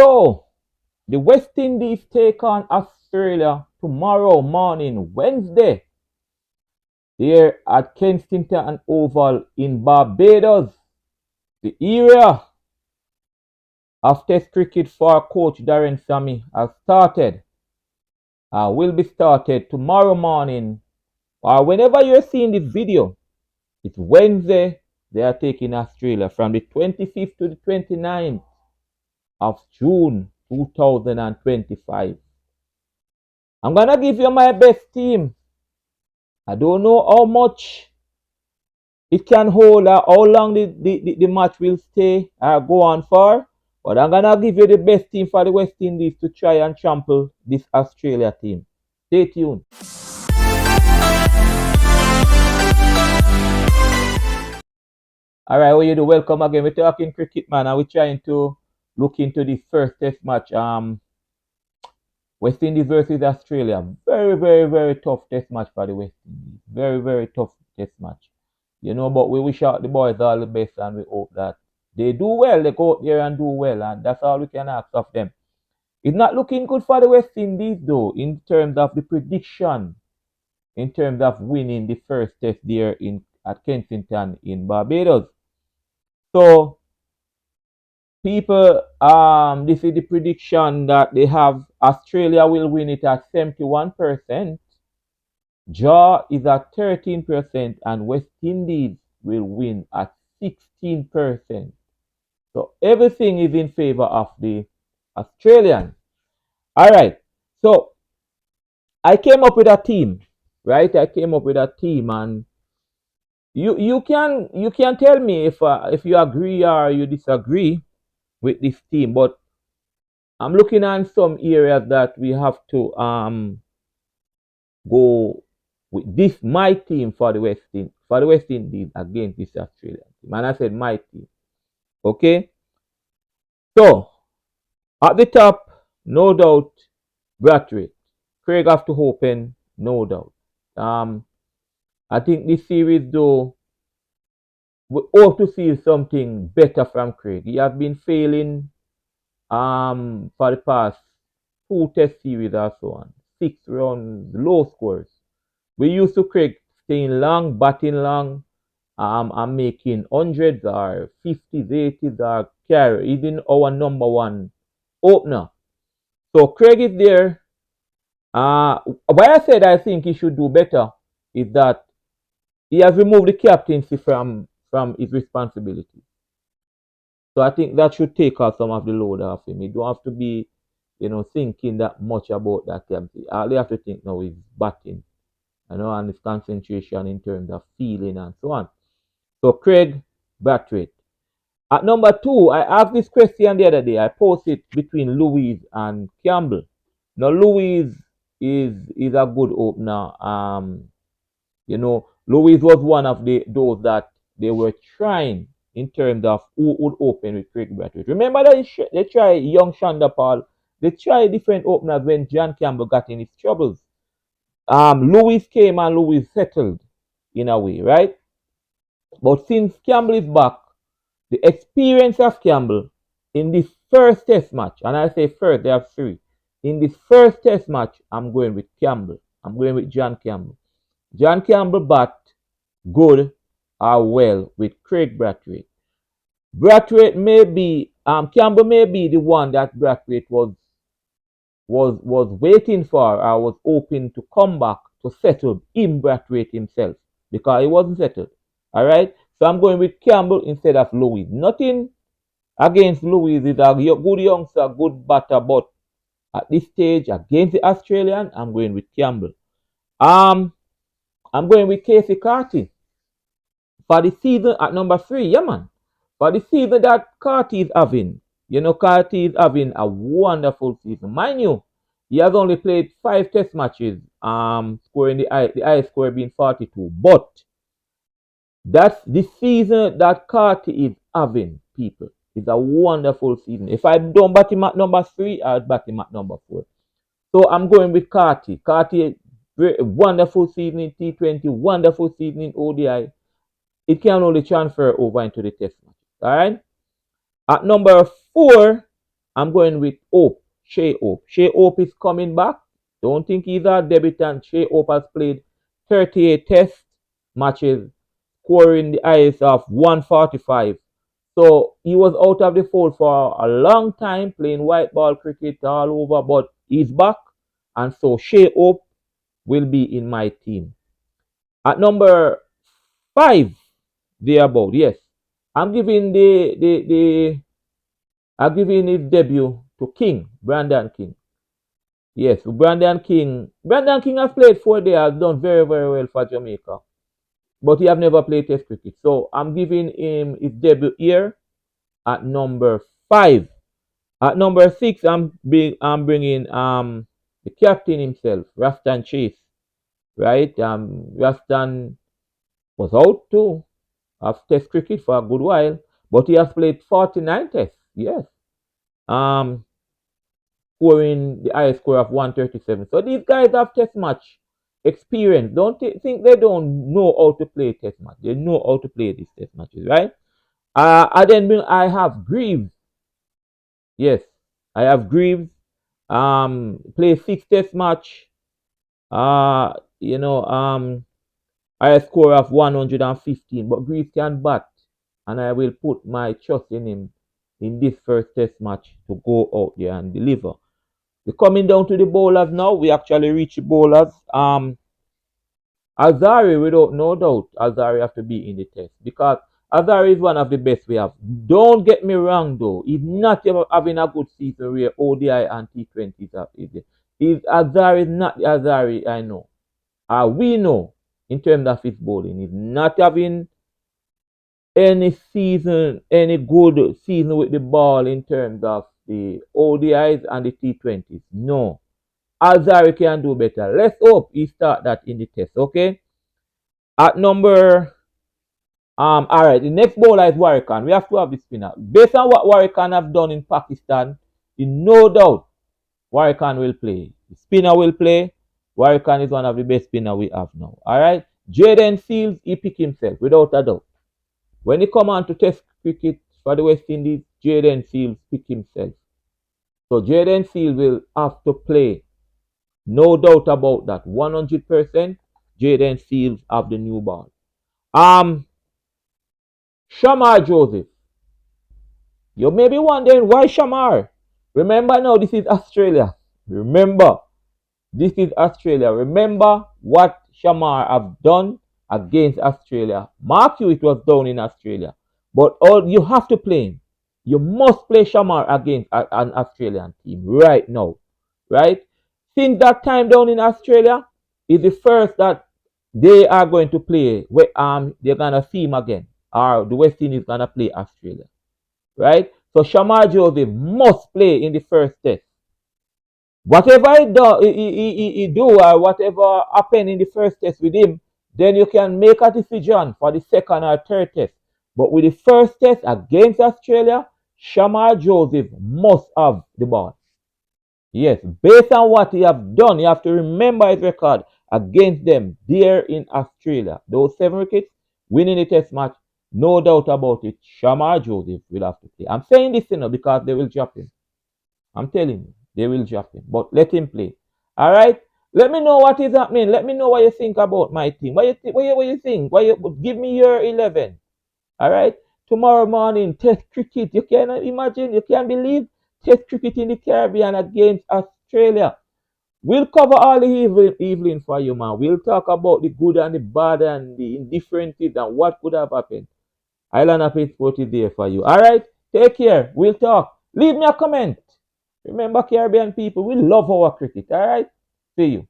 So, the West Indies take on Australia tomorrow morning, Wednesday, here at Kensington Oval in Barbados. The era of Test cricket for coach Darren Sammy has started. Will be started tomorrow morning, or whenever you're seeing this video. It's Wednesday. They are taking Australia from the 25th to the 29th of June 2025. I'm going to give you my best team. I don't know how much it can hold or how long the match will stay or go on for. But I'm going to give you the best team for the West Indies to try and trample this Australia team. Stay tuned. All right, what you do? Welcome again. We're talking cricket, man, and we're trying to look into this first test match. West Indies versus Australia. Very, very, very tough test match for the West Indies. Very, very tough test match. But we wish out the boys all the best and we hope that they do well. They go out there and do well, and that's all we can ask of them. It's not looking good for the West Indies, though, in terms of the prediction, in terms of winning the first test there at Kensington in Barbados. So, people, this is the prediction that they have. Australia will win it at 71%. Draw is at 13%, and West Indies will win at 16%. So everything is in favor of the Australians. All right. So I came up with a team, right? I came up with a team, and you can tell me if you agree or you disagree with this team. But I'm looking at some areas that we have to go with this my team for the West Indies against this Australian team. And I said my team. Okay? So at the top, no doubt, Brathwaite. Craig have to open, no doubt. I think this series though, we hope to see something better from Craig. He has been failing for the past 2 test series or so on. 6 rounds, low scores. We used to Craig staying long, batting long, and making hundreds or 50s, 80s or carry, even our number one opener. So Craig is there. Why I said I think he should do better is that he has removed the captaincy from his responsibility. So I think that should take off some of the load off him. He don't have to be, thinking that much about that captaincy. All they have to think now is batting, and his concentration in terms of feeling and so on. So Craig Brathwaite. At number 2, I asked this question the other day. I posed it between Louise and Campbell. Now Louise is a good opener. Louise was one of those that they were trying in terms of who would open with Craig Brathwaite. Remember that they tried young Shanda Paul. They tried different openers when John Campbell got in his troubles. Louise came and Louise settled in a way, right? But since Campbell is back, the experience of Campbell in this first test match, and I say first, there are 3. In this first test match, I'm going with Campbell. I'm going with John Campbell. John Campbell bat good or well with Craig Brathwaite. Brathwaite may be, Campbell may be the one that Brathwaite was waiting for or was hoping to come back to settle in Brathwaite himself because he wasn't settled. All right? So I'm going with Campbell instead of Louise. Nothing against Louise. He's a good youngster, good batter, but at this stage against the Australian, I'm going with Campbell. I'm going with Casey Carty for the season at number 3. Yeah, man. For the season that Carty is having, Carty is having a wonderful season. Mind you, he has only played 5 test matches, scoring the highest score being 42. But that's the season that Carty is having, people. It's a wonderful season. If I don't bat him at number 3, I'll bat him at number 4. So I'm going with Carty. Carty, wonderful season in T20, wonderful season in ODI. It can only transfer over into the test match. All right. At number 4, I'm going with Hope, Shea Hope. Shea Hope is coming back. Don't think he's a debutant. Shea Hope has played 38 test matches, scoring the highest of 145. So he was out of the fold for a long time, playing white ball cricket all over, but he's back. And so Shea Hope will be in my team. At number 5, thereabout, yes. I'm giving I'm giving his debut to King, Brandon King. Yes, Brandon King. Brandon King has played 4 days, has done very, very well for Jamaica. But he have never played Test cricket. So I'm giving him his debut here at number 5. At number 6, I'm bringing the captain himself, Rafton Chase. Right? Rafton was out too of Test cricket for a good while, but he has played 49 tests. Yes. Um, Scoring the highest score of 137. So these guys have test match experience. Don't think they don't know how to play test match. They know how to play these test matches, right? I have Greaves. Yes, I have Greaves. Play 6 test match. Uh, you know, highest score of 115. But Greaves can bat, and I will put my trust in him in this first test match to go out there and deliver. We're coming down to the bowlers now. We actually reach the bowlers. Azari, without no doubt, Azari have to be in the test because Azari is one of the best we have. Don't get me wrong though. He's not having a good season where ODI and T20s are. Azari is not the Azari I know. We know in terms of his bowling. He's not having any good season with the ball in terms of the ODIs and the T20s. No. Azari can do better. Let's hope he start that in the test, okay? At number all right, the next bowler is Warrican. We have to have the spinner. Based on what Warrican have done in Pakistan, in no doubt Warrican will play. The spinner will play. Warrican is one of the best spinner we have now. All right. Jaden Seals, he pick himself without a doubt. When he come on to test cricket for the West Indies, Jaden Seals pick himself. So Jaden Seals will have to play. No doubt about that. 100% Jaden Seals have the new ball. Shamar Joseph. You may be wondering why Shamar? Remember now, this is Australia. Remember, this is Australia. Remember what Shamar have done against Australia. Mark you, it was done in Australia. But you have to play him. You must play Shamar against an Australian team right now. Right? Since that time down in Australia, is the first that they are going to play. They're gonna see him again. Or the West Indies gonna play Australia. Right? So Shamar Joseph must play in the first test. Whatever he do or whatever happen in the first test with him, then you can make a decision for the second or third test. But with the first test against Australia, Shamar Joseph must have the ball. Yes, based on what he have done, you have to remember his record against them there in Australia. Those 7 wickets, winning the test match, no doubt about it. Shamar Joseph will have to play. I'm saying this, because they will drop him. I'm telling you, they will drop him. But let him play. All right. Let me know what is happening. Let me know what you think about my team. What you think? Give me your 11. All right. Tomorrow morning, Test cricket. You can imagine. You can't believe Test cricket in the Caribbean against Australia. We'll cover all the evening for you, man. We'll talk about the good and the bad and the indifferences and what could have happened. Island of Sport is there for you. All right. Take care. We'll talk. Leave me a comment. Remember, Caribbean people, we love our cricket. All right. See you.